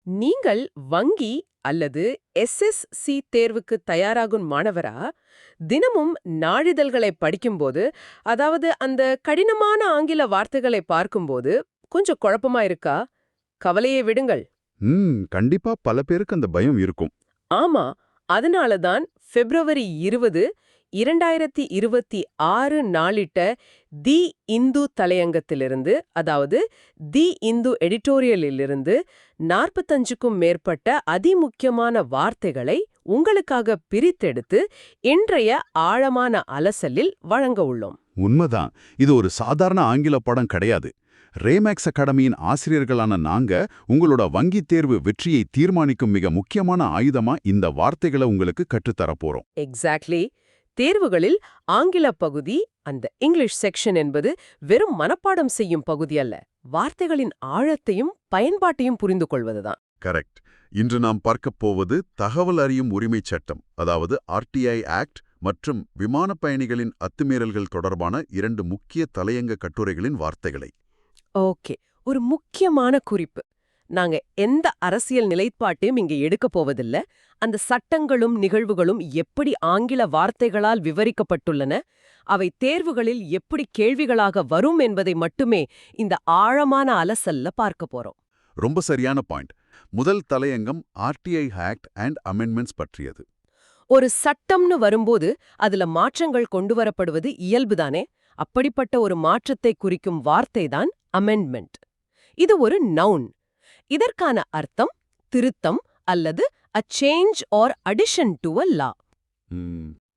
நீங்கள் வங்கி அல்லது எஸ்எஸ்சி தேர்வுக்கு தயாராகும் மாணவரா? தினமும் நாளிதழ்களை படிக்கும்போது, அதாவது அந்த கடினமான ஆங்கில வார்த்தைகளை பார்க்கும்போது கொஞ்சம் குழப்பமா இருக்கா? கவலையை விடுங்கள். கண்டிப்பா பல பேருக்கு அந்த பயம் இருக்கும். ஆமா, அதனால தான் பிப்ரவரி 20, 2026 நாளிட்ட தி இந்து தலையங்கத்திலிருந்து, அதாவது தி இந்து எடிட்டோரியலிலிருந்து 45க்கும் மேற்பட்ட அதிமுக்கியமான வார்த்தைகளை உங்களுக்காக பிரித்தெடுத்து இன்றைய ஆழமான அலசலில் வழங்க உள்ளோம். உண்மைதான். இது ஒரு சாதாரண ஆங்கில பாடம் கிடையாது. ரேமேக்ஸ் அகாடமியின் ஆசிரியர்களான நாங்க உங்களோட வங்கி தேர்வு வெற்றியை தீர்மானிக்கும் மிக முக்கியமான ஆயுதமா இந்த வார்த்தைகளை உங்களுக்கு கற்றுத்தரப் போறோம். எக்ஸாக்ட்லி. தேர்வுகளில் ஆங்கில பகுதி, அந்த இங்கிலீஷ் செக்ஷன் என்பது வெறும் மனப்பாடம் செய்யும் பகுதி அல்ல, வார்த்தைகளின் ஆழத்தையும் பயன்பாட்டையும் புரிந்து கொள்வதுதான். கரெக்ட். இன்று நாம் பார்க்கப் போவது தகவல் அறியும் உரிமைச் சட்டம், அதாவது ஆர்டிஐ ஆக்ட் மற்றும் விமானப் பயணிகளின் அத்துமீறல்கள் தொடர்பான 2 முக்கிய தலையங்க கட்டுரைகளின் வார்த்தைகளை. ஓகே, ஒரு முக்கியமான குறிப்பு. நாங்க எந்த அரசியல் நிலைப்பாட்டையும் இங்க எடுக்கப் போவதில்ல. அந்த சட்டங்களும் நிகழ்வுகளும் எப்படி ஆங்கில வார்த்தைகளால் விவரிக்கப்பட்டுள்ளன, அவை தேர்வுகளில் எப்படி கேள்விகளாக வரும் என்பதை மட்டுமே இந்த ஆழமான அலசல்ல பார்க்க போறோம். ரொம்ப சரியான பாயிண்ட். முதல் தலையங்கம் ஆர்டிஐ ஆக்ட் அண்ட் அமெண்ட்மெண்ட்ஸ் பற்றியது. ஒரு சட்டம்னு வரும்போது அதுல மாற்றங்கள் கொண்டு வரப்படுவது இயல்புதானே? அப்படிப்பட்ட ஒரு மாற்றத்தை குறிக்கும் வார்த்தைதான் அமெண்ட்மெண்ட். இது ஒரு நவுன். இதற்கான அர்த்தம் திருத்தம் அல்லது a change or addition to a law.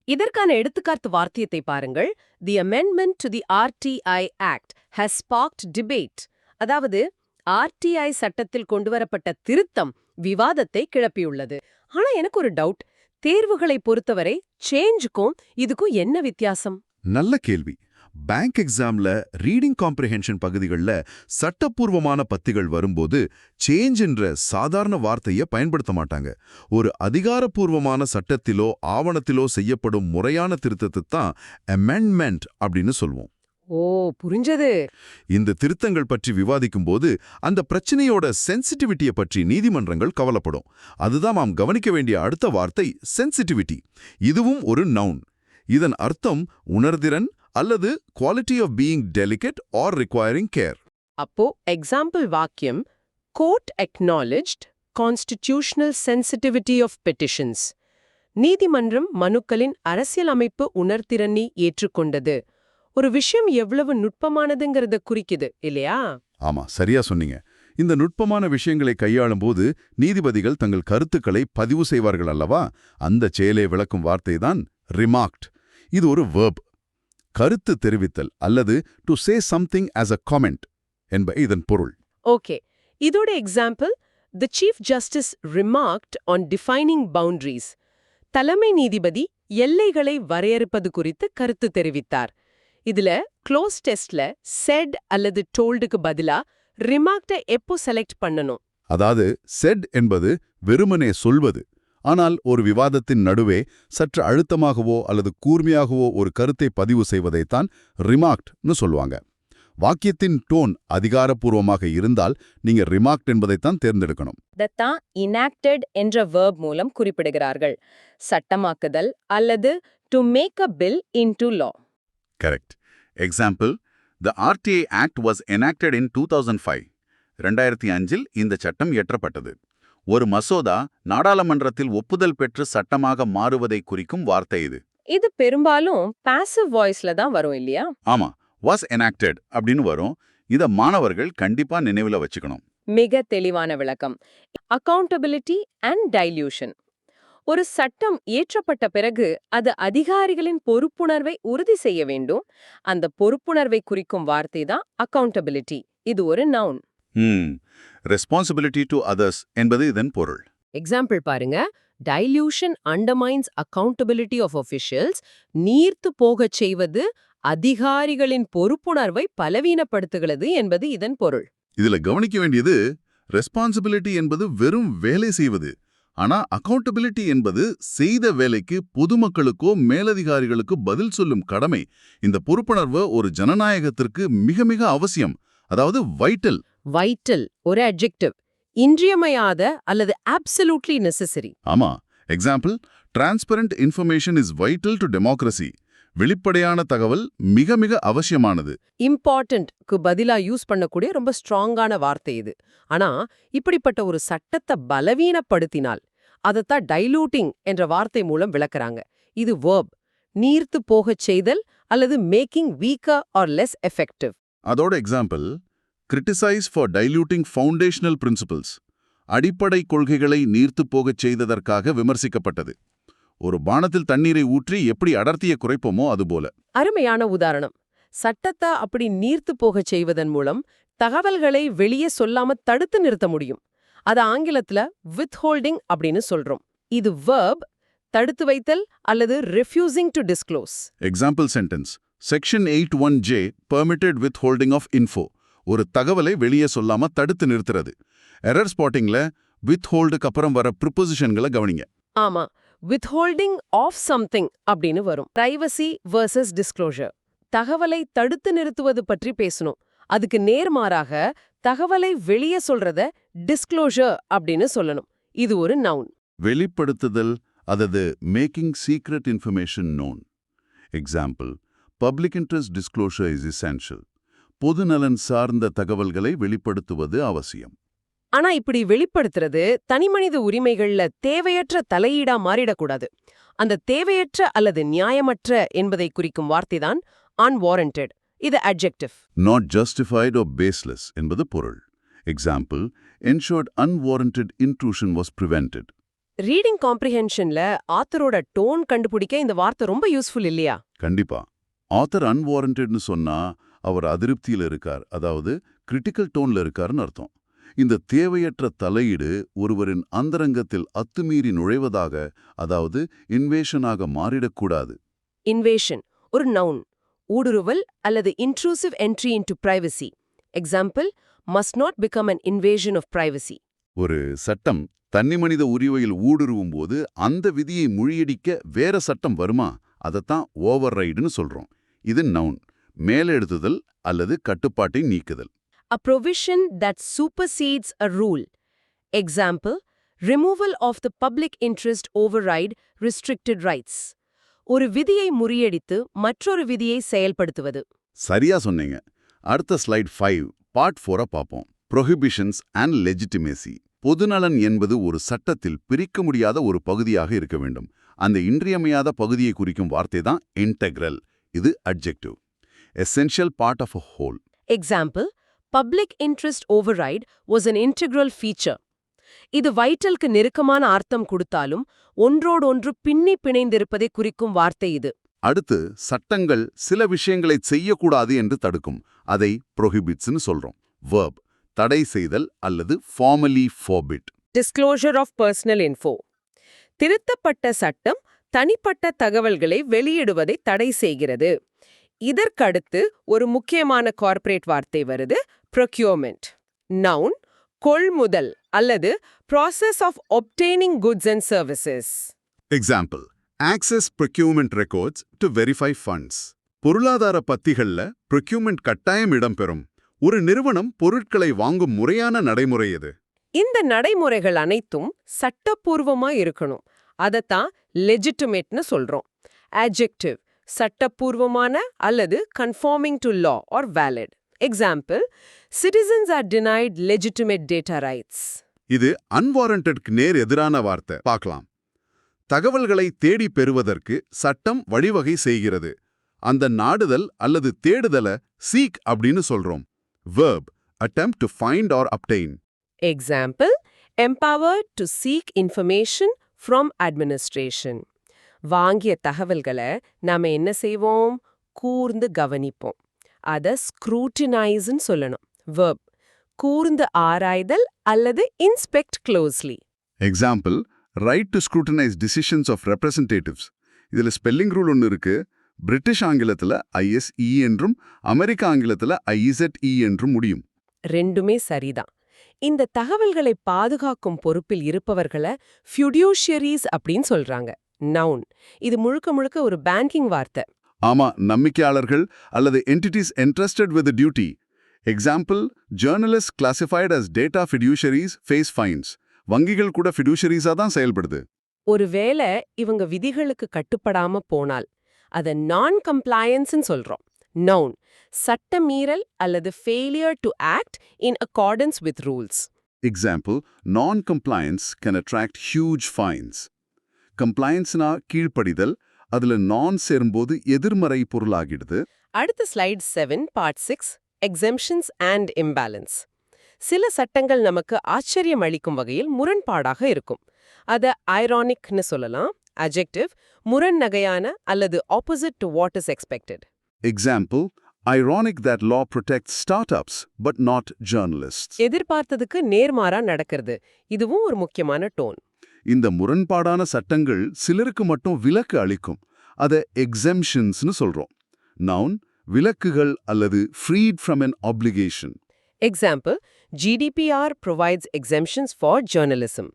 இதற்கான எடுத்துக்காட்டு வார்த்தையத்தை பாருங்கள். The amendment to the RTI Act has sparked debate. அதாவது RTI சட்டத்தில் கொண்டுவரப்பட்ட திருத்தம் விவாதத்தை கிளப்பியுள்ளது. ஆனா எனக்கு ஒரு டவுட். தேர்வுகளை பொறுத்தவரை சேஞ்சுக்கும் இதுக்கும் என்ன வித்தியாசம்? நல்ல கேள்வி. பேங்க் எக்ஸாம்ல ரீடிங் காம்ப்ரிஹென்ஷன் பகுதிகளில் சட்டப்பூர்வமான பத்திகள் வரும்போது சேஞ்ச் என்ற சாதாரண வார்த்தையை பயன்படுத்த மாட்டாங்க. ஒரு அதிகாரப்பூர்வமான சட்டத்திலோ ஆவணத்திலோ செய்யப்படும் முறையான திருத்தத்தை தான் அமெண்ட்மெண்ட் அப்படின்னு சொல்லுவோம். ஓ, புரிஞ்சது. இந்த திருத்தங்கள் பற்றி விவாதிக்கும் போது அந்த பிரச்சனையோட சென்சிட்டிவிட்டியை பற்றி நீதிமன்றங்கள் கவலைப்படும். அதுதான் நாம் கவனிக்க வேண்டிய அடுத்த வார்த்தை, சென்சிட்டிவிட்டி. இதுவும் ஒரு நவுன். இதன் அர்த்தம் உணர்திறன் அல்லது quality of being delicate or requiring care. அப்போ எக்ஸாம்பிள் வாக்கியம், court acknowledged constitutional sensitivity of petitions. நீதிமன்றம் மனுக்களின் அரசியலமைப்பு உணர்திறனை ஏற்றுக்கொண்டது. ஒரு விஷயம் எவ்வளவு நுட்பமானதுங்கிறத குறிக்குது இல்லையா? ஆமா, சரியா சொன்னீங்க. இந்த நுட்பமான விஷயங்களை கையாளும் போது நீதிபதிகள் தங்கள் கருத்துக்களை பதிவு செய்வார்கள் அல்லவா? அந்த செயலை விளக்கும் வார்த்தைதான் ரிமார்க்ட். இது ஒரு வெர்ப். கருத்து தெரிவித்தல் அல்லது to say something as a comment என்ப இதன் பொருள். ஓகே, இதோட example, the chief justice remarked on defining boundaries. தலைமை நீதிபதி எல்லைகளை வரையறுப்பது குறித்து கருத்து தெரிவித்தார். இதுல க்ளோஸ் டெஸ்ட்ல செட் அல்லது டோல்டுக்கு பதிலா ரிமார்க்டை எப்போ செலக்ட் பண்ணணும்? அதாவது செட் என்பது வெறுமனே சொல்வது. ஆனால் ஒரு விவாதத்தின் நடுவே சற்று அழுத்தமாகவோ அல்லது கூர்மையாகவோ ஒரு கருத்தை பதிவு செய்வதைத்தான் ரிமார்க்ட்னு சொல்லுவாங்க. வாக்கியத்தின் டோன் அதிகாரப்பூர்வமாக இருந்தால் நீங்க ரிமார்க்ட் என்பதைத்தான் தேர்ந்தெடுக்கணும். இதத்தான் இனாக்டட் என்ற வெர்ப் மூலம் குறிப்பிடுகிறார்கள். சட்டமாக்குதல் அல்லது to make a bill into law. Correct. Example, the RTI act was enacted in 2005. 2005 இந்த சட்டம் இயற்றப்பட்டது. ஒரு மசோதா நாடாளுமன்றத்தில் ஒப்புதல் பெற்று சட்டமாக மாறுவதை குறிக்கும் வார்த்தை இது. இது பெரும்பாலும் பாசிவ் வாய்ஸ்ல தான் வரும் இல்லையா? ஆமா, was enacted அப்படின்னு வரும். இத மாணவர்கள் கண்டிப்பா நினைவுல வச்சுக்கணும். மிக தெளிவான விளக்கம். Accountability and dilution. ஒரு சட்டம் இயற்றப்பட்ட பிறகு அது அதிகாரிகளின் பொறுப்புணர்வை உறுதி செய்ய வேண்டும். அந்த பொறுப்புணர்வை குறிக்கும் வார்த்தை தான் அக்கவுண்டபிலிட்டி. இது ஒரு நவுன். ரெஸ்பான்சிபிலிட்டி டு அதர்ஸ் என்பது இதன் பொருள். எக்ஸாம்பிள் பாருங்க. Dilution undermines accountability of officials. நீர்த்து போகச் செய்வது அதிகாரிகளின் பொறுப்புணர்வை பலவீனப்படுத்துகிறது என்பது இதன் பொருள். இதுல கவனிக்க வேண்டியது, ரெஸ்பான்சிபிலிட்டி என்பது வெறும் வேலை செய்வது. ஆனா அக்கவுண்டபிலிட்டி என்பது செய்த வேலைக்கு பொதுமக்களுக்கோ மேலதிகாரிகளுக்கு பதில் சொல்லும் கடமை. இந்த பொறுப்புணர்வு ஒரு ஜனநாயகத்திற்கு மிக மிக அவசியம். அதாவது வைட்டல். வைட்டல் ஒரு அட்ஜெக்டிவ். இன்றியமையாத அல்லது absolutely necessary. ஆமா. Example, transparent information is vital to democracy. வெளிப்படையான தகவல் மிக மிக அவசியமானது. இம்பார்ட்டன்ட்க்கு பதிலா யூஸ் பண்ணக்கூடிய ரொம்ப ஸ்ட்ராங்கான வார்த்தை இது. ஆனா இப்படிப்பட்ட ஒரு சட்டத்தை பலவீனப்படுத்தினால் அதைத்தான் டைலூட்டிங் என்ற வார்த்தை மூலம் விளக்குறாங்க. இது verb, நீர்த்து போகச் செய்தல் அல்லது making weaker or less effective. அதோட example, criticised for diluting foundational principles. அடிப்படை கொள்கைகளை நீர்த்துப் போகச் செய்ததற்காக விமர்சிக்கப்பட்டது. ஒரு பானத்தில் தண்ணீரை ஊற்றி எப்படி அடர்த்தியை குறைப்போமோ அதுபோல. அருமையான உதாரணம். சட்டத்தை அப்படி நீர்த்து போகச் செய்வதன் மூலம் தகவல்களை வெளியே சொல்லாம தடுத்து நிறுத்த முடியும். அது ஆங்கிலத்துல withholding அப்படின்னு சொல்றோம். இது verb, தடுத்து வைத்தல் அல்லது refusing to disclose. Example sentence, section 81J permitted withholding of info. ஒரு தகவலை வெளியே சொல்லாம தடுத்து நிறுத்துறது. எரர் ஸ்பாட்டிங்ல withholdக்கு அப்புறம் வர ப்ரிபோசிஷன்களை கவனிங்க. ஆமா, withholding of something அப்படின்னு வரும். privacy versus disclosure. தகவலை தடுத்து நிறுத்துவது பற்றி பேசணும். அதுக்கு நேர்மாறாக தகவலை வெளியே சொல்றத disclosure அப்படின்னு சொல்லணும். இது ஒரு நவுன். வெளிப்படுத்துதல், அதாவது making secret information known. Example, public interest disclosure is essential. பொதுநலன் சார்ந்த தகவல்களை வெளிப்படுத்துவது அவசியம். ஆனா இப்படி வெளிப்படுத்துறது தனிமனித உரிமைகள்ல தேவையற்ற தலையீடா மாறிடக்கூடாது. அந்த தேவையற்ற அல்லது நியாயமற்ற என்பதை குறிக்கும் வார்த்தைதான் unwarranted. இது adjective. Not justified or baseless என்பது பொருள். Example, ensured unwarranted intrusion was prevented. Reading காம்ப்ரிஹென்ஷன்ல ஆத்தரோட டோன் கண்டுபிடிக்க இந்த வார்த்தை ரொம்ப யூஸ்ஃபுல் இல்லையா? கண்டிப்பா. ஆத்தர் அன்வாரண்டட்னு சொன்னா அவர் அதிருப்தியில இருக்கார், அதாவது கிரிட்டிக்கல் டோன்ல இருக்காருன்னு அர்த்தம். இந்த தேவையற்ற தலையீடு ஒருவரின் அந்தரங்கத்தில் அத்துமீறி நுழைவதாக, அதாவது இன்வேஷனாக மாறிடக்கூடாது. இன்வேஷன் ஒரு நவுன். ஊடுருவல் அல்லது intrusive entry into privacy. Example, must not become an invasion of privacy. ஒரு சட்டம் தனிமனித உரிமையில் ஊடுருவும் போது அந்த விதியை முறியடிக்க வேற சட்டம் வருமா? அதைத்தான் ஓவர் ரைடுன்னு சொல்றோம். இது நவுன், மேலெழுத்துதல் அல்லது கட்டுப்பாட்டை நீக்குதல். A provision that supersedes a rule. Example, removal of the public interest override restricted rights. ஒரு விதியை முறியடித்து மற்றொரு விதியை செயல்படுத்துவது. சரியா சொன்னீங்க. அடுத்த ஸ்லைட் 5 பார்ட் 4 பார்ப்போம். Prohibitions and legitimacy. பொதுநலன் என்பது ஒரு சட்டத்தில் பிரிக்க முடியாத ஒரு பகுதியாக இருக்க வேண்டும். அந்த இன்றியமையாத பகுதியை குறிக்கும் வார்த்தை தான் integral. இது adjective. Essential part of a whole. Example, public interest override was an integral feature. இது வைட்டலுக்கு நெருக்கமான அர்த்தம் கொடுத்தாலும் ஒன்றோடொன்று பின்னி பிணைந்திருப்பதை குறிக்கும் வார்த்தை இது. அடுத்து, சட்டங்கள் சில விஷயங்களை செய்யக்கூடாது என்று தடுக்கும். அதை prohibitsன்னு சொல்றோம். verb, தடை செய்தல் அல்லது formally forbid. Disclosure of personal info. திருத்தப்பட்ட சட்டம் தனிப்பட்ட தகவல்களை வெளியிடுவதை தடை செய்கிறது. இதற்கடுத்து ஒரு முக்கியமான கார்ப்பரேட் வார்த்தை வருது, procurement. நவுன், கொள்முதல் அல்லது process of obtaining goods and services. Example, access procurement records to verify funds. பொருளாதார பத்திகள்ல procurement கட்டாயம் இடம்பெறும். ஒரு நிறுவனம் பொருட்களை வாங்கும் முறையான நடைமுறை இது. இந்த நடைமுறைகள் அனைத்தும் சட்டப்பூர்வமா இருக்கணும். அதத்தான் லெஜிட்டிமேட்னு சொல்றோம். adjective, சட்டப்பூர்வமான அல்லது conforming to law or valid. Example, citizens are denied legitimate data rights. இது unwarrantedக்கு நேர் எதிரான வார்த்தை. பார்க்கலாம். தகவல்களை தேடி பெறுவதற்கு சட்டம் வழிவகை செய்கிறது. அந்த நாடுதல் அல்லது தேடுதல seek அப்படின்னு சொல்றோம். verb, attempt to find or obtain. Example, empowered to seek information from administration. வாங்கிய தகவல்களை நாம என்ன செய்வோம்? கூர்ந்து கவனிப்போம். அத scrutinizeன்னு சொல்லணும். verb, கூர்ந்து ஆராய்தல் அல்லது inspect closely. Example, right to scrutinize decisions of representatives. இதுல ஸ்பெல்லிங் ரூல் ஒன்னு இருக்கு. பிரிட்டிஷ் ஆங்கிலத்துல ISE என்றும் அமெரிக்க ஆங்கிலத்துல IZE என்றும் முடியும். ரெண்டுமே சரிதான். இந்த தகவல்களை பாதுகாக்கும் பொறுப்பில் இருப்பவர்களை fiduciaries அப்படின்னு சொல்றாங்க. நவுன். இது முழுக்க முழுக்க ஒரு பேங்கிங் வார்த்தை. ஆமா, நம்பிக்கையாளர்கள் அல்லது entities entrusted with a duty. Example, journalists classified as data fiduciaries face fines. வங்கிகள் கூட fiduciaries-ஆ தான் செயல்படுது. ஒருவேளை இவங்க விதிகளுக்கு கட்டுப்படாம போனால் அத நான் கம்ப்ளையன்ஸ்னு சொல்றோம். நவுன், சட்டமீறல் அல்லது failure to act in accordance with rules. Example, non-compliance can attract huge fines. Compliance-னா கீழ்ப்படிதல், அதுல நான் சேரும்போது எதிர்மறை பொருளாகிடுது. அடுத்த slide 7 part 6 exemptions and imbalance. சில சட்டங்கள் நமக்கு ஆச்சரியம் அளிக்கும் வகையில் முரண்பாடாக இருக்கும். அத ஐரானிக்னு சொல்லலாம். adjective, முரண்நகையான அல்லது opposite to what is expected. Example, ironic that law protects startups but not journalists. எதிர்பார்த்ததுக்கு நேர்மாறா நடக்கிறது. இதுவும் ஒரு முக்கியமான டோன். இந்த முரண்பாடான சட்டங்கள் சிலருக்கு மட்டும் விலக்கு அளிக்கும். அத exemptionsனு சொல்றோம். Noun, விலக்குகள் அல்லது freed from an obligation. Example, GDPR provides exemptions for journalism.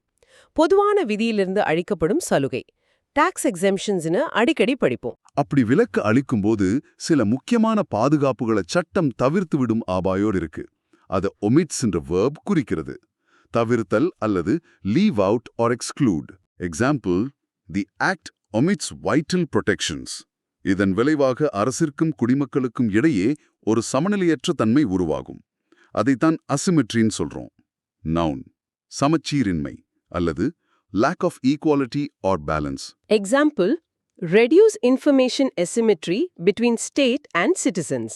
பொதுவான விதியிலிருந்து அளிக்கப்படும் சலுகை. டாக்ஸ் எக்ஸம்ஷன்ஸ்னு அடிக்கடி படிப்போம். அப்படி விலக்கு அளிக்கும்போது சில முக்கியமான பாதுகாப்புகளை சட்டம் தவிர்த்து விடும் ஆபாயோர் இருக்கு. அத omitsன்ற verb குறிக்கிறது. தவிர்த்தல் அல்லது leave out or exclude. Example, the act omits vital protections. இதன் விளைவாக அரசிற்கும் குடிமக்களுக்கும் இடையே ஒரு சமநிலையற்ற தன்மை உருவாகும். அதைத்தான் asymmetryன்னு சொல்றோம். Noun, சமச்சீரின்மை அல்லது lack of equality or balance. Example, reduce information asymmetry between state and citizens.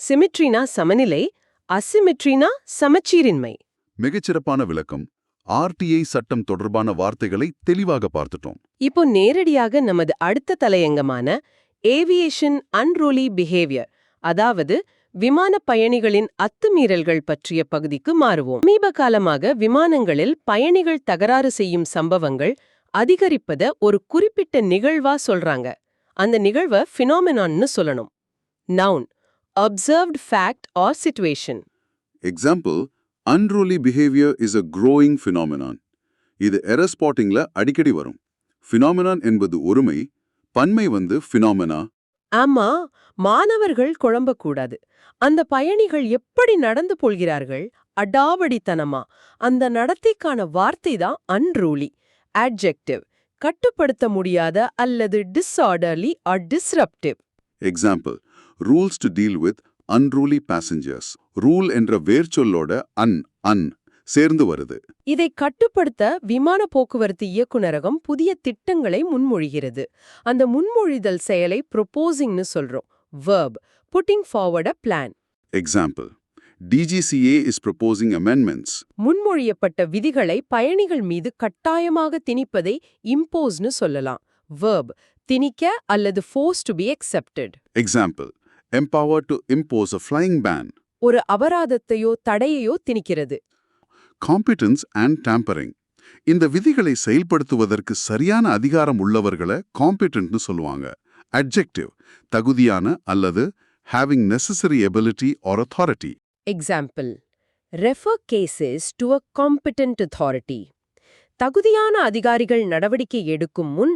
சிமெட்ரினா சமநிலை, அசிமெட்ரினா சமச்சீரின்மை. மிகச்சிறப்பான விளக்கம். RTI சட்டம் தொடர்பான வார்த்தைகளை தெளிவாக பார்த்துட்டோம். இப்போ நேரடியாக நமது அடுத்த தலையங்கமான ஏவியேஷன் அன்ரூலி பிஹேவியர், அதாவது விமான பயணிகளின் அத்துமீறல்கள் பற்றிய பகுதிக்கு மாறுவோம். சமீப காலமாக விமானங்களில் பயணிகள் தகராறு செய்யும் சம்பவங்கள் அதிகரிப்பத ஒரு குறிப்பிட்ட நிகழ்வா சொல்றாங்க. அந்த நிகழ்வை ஃபினாமினான்னு சொல்லணும். Noun, observed fact or situation. Example, unruly behavior is a growing phenomenon. இது error spottingல அடிக்கடி வரும். Phenomenon என்பது ஒருமை, பன்மை phenomena. ஆமா, மாணவர்கள் குழம்பக்கூடாது. அந்த பயணிகள் எப்படி நடந்து கொள்கிறார்கள், அடாவடித்தனமா. அந்த நடத்தைக்கான வார்த்தை தான் அன்ரூலி. adjective, கட்டுப்படுத்த முடியாத அல்லது disorderly or disruptive. Example, rules to deal with unruly passengers. Rule என்ற வேர்ச்சொல்லோட un சேர்ந்து வருது. இதை கட்டுப்படுத்த விமான போக்குவரத்து இயக்குநரகம் புதிய திட்டங்களை முன்மொழிகிறது. அந்த முன்மொழிதல் செயலை proposingனு சொல்றோம். verb, putting forward a plan. Example, DGCA is proposing amendments. முன்மொழியப்பட்ட விதிகளை பயணிகள் மீது கட்டாயமாக திணிப்பதை imposeனு சொல்லலாம். verb, திணிக்க அல்லது force to be accepted. Example, empowered to impose a flying ban. ஒரு அபராதத்தையோ தடையையோ திணிக்கிறது. Competence and tampering. இந்த விதிகளை செயல்படுத்துவதற்கு சரியான அதிகாரம் உள்ளவர்களை காம்பிட்டன்ட்னு சொல்லுவாங்க. Adjective, தகுதியான அல்லது having necessary ability or authority. Example, refer cases to a competent authority. தகுதியான அதிகாரிகள் நடவடிக்கை எடுக்கும் முன்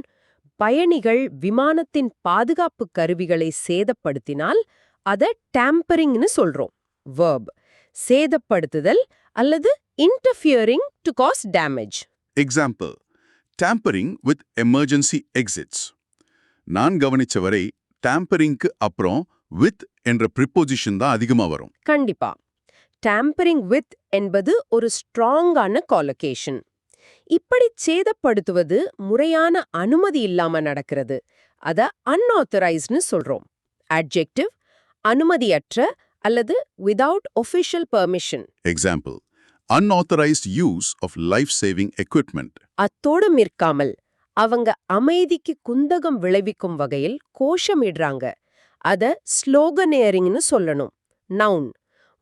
பயணிகள் விமானத்தின் பாதுகாப்பு கருவிகளை சேதப்படுத்தினால் அத டேம்பரிங்னு சொல்றோம். verb, சேதப்படுத்துதல் அல்லது interfering to cause damage. Example, tampering with emergency exits. நான் கவனிச்சவரை tampering-க்கு அப்புறம் with என்ற preposition தான் அதிகமா வரும். கண்டிப்பா. tampering with என்பது ஒரு ஸ்ட்ராங்கான காலோகேஷன். இப்படி சேதப்படுத்துவது முறையான அனுமதி இல்லாம நடக்கிறது. அத unauthorizedனு சொல்றோம். adjective, அனுமதியற்ற அல்லது without official permission. Example, unauthorized use of life-saving equipment. அத்தோடு நிற்காமல் அவங்க அமைதிக்கு குந்தகம் விளைவிக்கும் வகையில் கோஷமிடுறாங்க. அத ஸ்லோகனேரிங்னு சொல்லணும். நவுன்,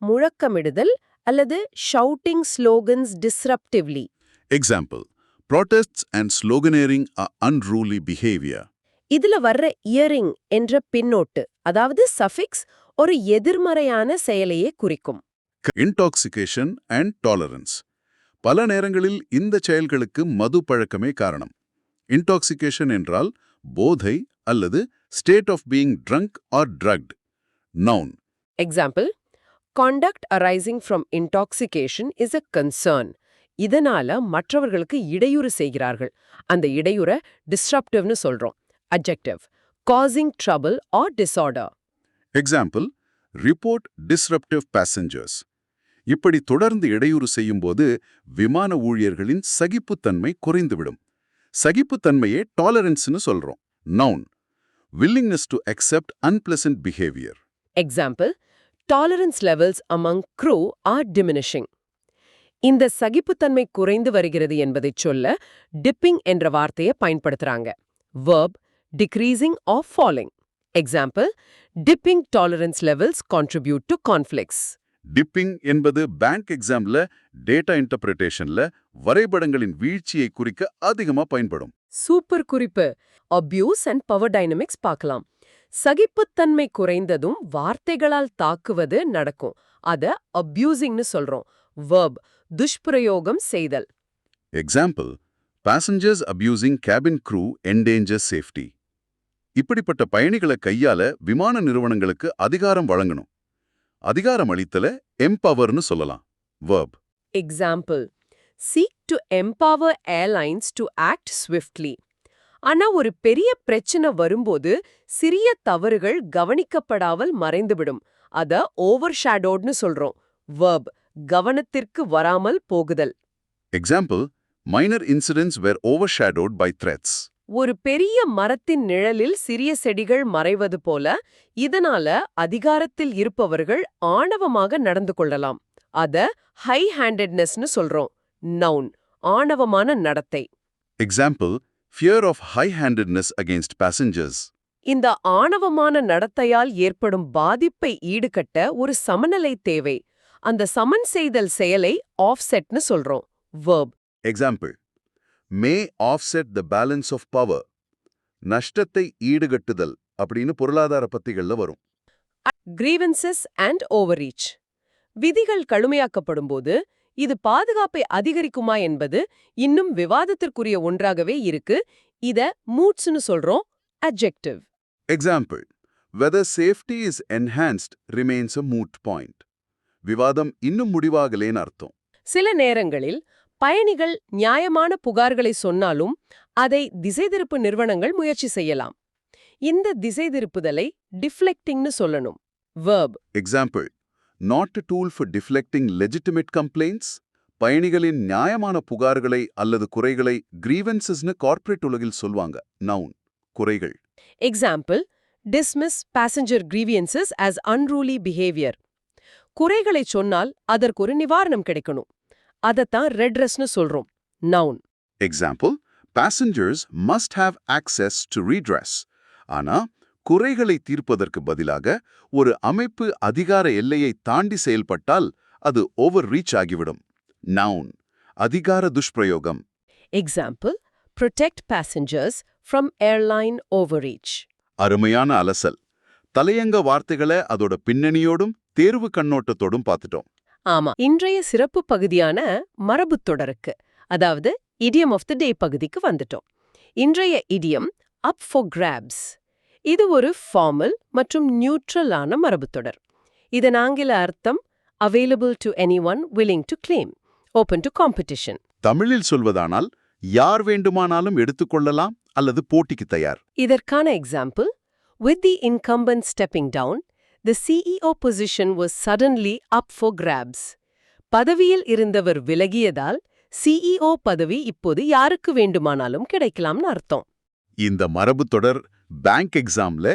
முழக்கமிடுதல் அல்லது shouting slogans disruptively. Example, protests and sloganeering are unruly behavior. இதுல வர்ற இயரிங் என்ற பின்னோட்டு, அதாவது சஃபிக்ஸ், ஒரு எதிர்மறையான செயலையே குறிக்கும். Intoxication and tolerance. பல நேரங்களில் இந்த செயல்களுக்கு மது பழக்கமே காரணம். Intoxication என்றால் போதை அல்லது state of being drunk or drugged. Noun. Example, conduct arising from intoxication is a concern. இதனால மற்றவர்களுக்கு இடையூறு செய்கிறார்கள். அந்த இடையூற disruptiveனு சொல்றோம். Adjective. Causing trouble or disorder. Example, report disruptive passengers. இப்படி தொடர்ந்து இடையூறு செய்யும்போது விமான ஊழியர்களின் சகிப்புத்தன்மை குறைந்துவிடும். சகிப்புத்தன்மையே டாலரன்ஸ்னு சொல்றோம். Noun. willingness to accept unpleasant behavior. Example. Tolerance levels among crew are diminishing. இந்த சகிப்புத்தன்மை குறைந்து வருகிறது என்பதைச் சொல்ல dipping என்ற வார்த்தையை பயன்படுத்துறாங்க. Verb. Decreasing or falling. Example. Dipping tolerance levels contribute to conflicts. Dipping என்பது பேங்க் எக்ஸாம்ல டேட்டா இன்டர்பிரேஷன்ல வரைபடங்களின் வீழ்ச்சியை குறிக்க அதிகமா பயன்படும். சூப்பர் குறிப்பு. அபியூஸ் அண்ட் பவர் டைனமிக்ஸ் பார்க்கலாம். சகிப்புத்தன்மை குறைந்ததும் வார்த்தைகளால் தாக்குவது நடக்கும். அத அபியூசிங்னு சொல்றோம். verb. துஷ்பிரயோகம் செய்தல். Example, passengers abusing cabin crew endanger safety. இப்படிப்பட்ட பயணிகளை கையால விமான நிறுவனங்களுக்கு அதிகாரம் வழங்கணும். அதிகாரம் அளித்தல எம்பவர்னு சொல்லலாம். verb. Example. Seek to empower airlines to act swiftly. ஆனா ஒரு பெரிய பிரச்சனை வரும்போது சிறிய தவறுகள் கவனிக்கப்படாமல் மறைந்துவிடும். அத overshadowedனு சொல்றோம். verb. கவனத்திற்கு வராமல் போகுதல். Example, minor incidents were overshadowed by threats. ஒரு பெரிய மரத்தின் நிழலில் சிறிய செடிகள் மறைவது போல இதனால அதிகாரத்தில் இருப்பவர்கள் ஆணவமாக நடந்து கொள்ளலாம். அத ஹை ஹேண்டட்னஸ்னு சொல்றோம். நவுன். ஆணவமான நடத்தை. Example, fear of high-handedness against passengers. இந்த ஆணவமான நடத்தையால் ஏற்படும் பாதிப்பை ஈடுகட்ட ஒரு சமநிலை தேவை. அந்த சமன் செய்தல் செயலை ஆஃப்செட்னு சொல்றோம். verb. Example, may offset the balance of power. நஷ்டத்தை ஈடுகட்டுதல் அப்படின்னு பொருளாதார பத்திகள்ல வரும். grievances and overreach. விதிகள் கடுமையாக்கப்படும்போது இது பாதுகாப்பை அதிகரிக்குமா என்பது இன்னும் விவாதத்திற்குரிய ஒன்றாகவே இருக்கு. இத moodsனு சொல்றோம். adjective. Example, whether safety is enhanced remains a moot point. விவாதம் இன்னும் முடிவாகலேன்னு அர்த்தம். சில நேரங்களில் பயணிகள் நியாயமான புகார்களை சொன்னாலும் அதை திசைதிருப்பு நிறுவனங்கள் முயற்சி செய்யலாம். இந்த திசைதிருப்புதலை டிஃப்ளெக்டிங்னு சொல்லணும். verb. Example, not a tool for deflecting legitimate complaints. பயணிகளின் நியாயமான புகார்களை அல்லது குறைகளை கிரீவன்சஸ்னு கார்ப்பரேட் உலகில் சொல்வாங்க. நவுன். குறைகள். Example. Dismiss passenger grievances as unruly behavior. குறைகளை சொன்னால் அதற்கு ஒரு நிவாரணம் கிடைக்கணும். அதத்தான் redressனு சொல்றோம். Noun. Example, passengers must have access to redress. ஆனா குறைகளை தீர்ப்பதற்கு பதிலாக ஒரு அமைப்பு அதிகார எல்லையை தாண்டி செயல்பட்டால் அது ஓவர் ரீச் ஆகிவிடும். நவுன். அதிகார துஷ்பிரயோகம். Example. Protect passengers from airline overreach. அருமையான அலசல். தலையங்க வார்த்தைகளை அதோட பின்னணியோடும் தேர்வு கண்ணோட்டத்தோடும் பார்த்துட்டோம். ஆமா. இன்றைய சிறப்பு பகுதியான மரபுத் தொடருக்கு, அதாவது idiom of the day பகுதிக்கு வந்துட்டோம். இன்றைய idiom up for grabs. இது ஒரு ஃபார்மல் மற்றும் நியூட்ரலான மரபுத்தொடர். இதன் ஆங்கில அர்த்தம் available to anyone willing to claim, open to competition. தமிழில் சொல்வதானால் யார் வேண்டுமானாலும் எடுத்துக்கொள்ளலாம் அல்லது போட்டிக்கு தயார். இதற்கான example, with the incumbent stepping down, the CEO position was suddenly up for grabs. பதவியில் இருந்தவர் விலகியதால் CEO பதவி இப்போது யாருக்கு வேண்டுமானாலும் கிடைக்கலாம்னு அர்த்தம். இந்த மரபுத் தொடர் பேங்க் எக்ஸாம்ல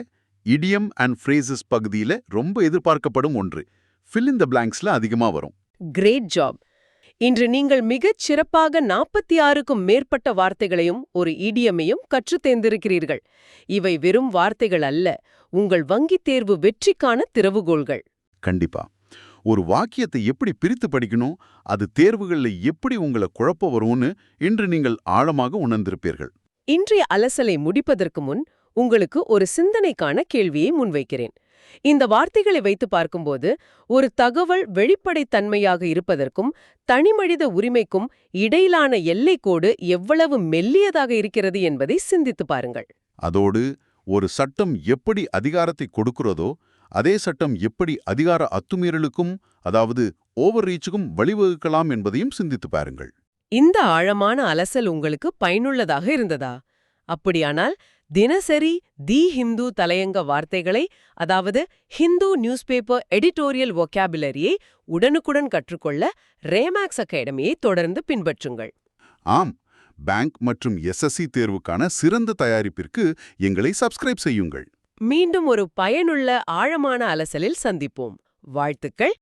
இடியம் அண்ட் ஃப்ரேசஸ் பகுதியில ரொம்ப எதிர்பார்க்கப்படும் ஒன்று. fill in the blanksல அதிகமா வரும். Great job. இன்று நீங்கள் மிகச் சிறப்பாக 46க்கும் மேற்பட்ட வார்த்தைகளையும் ஒரு இடியமையும் கற்றுத் தேர்ந்திருக்கிறீர்கள். இவை வெறும் வார்த்தைகள் அல்ல, உங்கள் வங்கித் தேர்வு வெற்றிக்கான திறவுகோல்கள். கண்டிப்பா. ஒரு வாக்கியத்தை எப்படி பிரித்து படிக்கணும், அது தேர்வுகள்ல எப்படி உங்களை குழப்ப வரும்னு இன்று நீங்கள் ஆழமாக உணர்ந்திருப்பீர்கள். இன்றைய அலசலை முடிப்பதற்கு முன் உங்களுக்கு ஒரு சிந்தனைக்கான கேள்வியை முன்வைக்கிறேன். இந்த வார்த்தைகளை வைத்து பார்க்கும்போது ஒரு தகவல் வெளிப்படைத்தன்மையாக இருப்பதற்கும் தனிமனித உரிமைக்கும் இடையிலான எல்லைக்கோடு எவ்வளவு மெல்லியதாக இருக்கிறது என்பதை சிந்தித்து பாருங்கள். அதோடு ஒரு சட்டம் எப்படி அதிகாரத்தை கொடுக்கிறதோ அதே சட்டம் எப்படி அதிகார அத்துமீறலுக்கும் அதாவது ஓவர் ரீச்சுக்கும் வழிவகுக்கலாம் என்பதையும் சிந்தித்து பாருங்கள். இந்த ஆழமான அலசல் உங்களுக்கு பயனுள்ளதாக இருந்ததா? அப்படியானால் தினசரி தி ஹிந்து தலையங்க வார்த்தைகளை, அதாவது ஹிந்து நியூஸ் பேப்பர் எடிட்டோரியல் வொக்காபுலரியை உடனுக்குடன் கற்றுக்கொள்ள ரேமாக்ஸ் அகாடமியை தொடர்ந்து பின்பற்றுங்கள். ஆம், பேங்க் மற்றும் எஸ்எஸ்சி தேர்வுக்கான சிறந்த தயாரிப்பிற்கு எங்களை சப்ஸ்கிரைப் செய்யுங்கள். மீண்டும் ஒரு பயனுள்ள ஆழமான அலசலில் சந்திப்போம். வாழ்த்துக்கள்.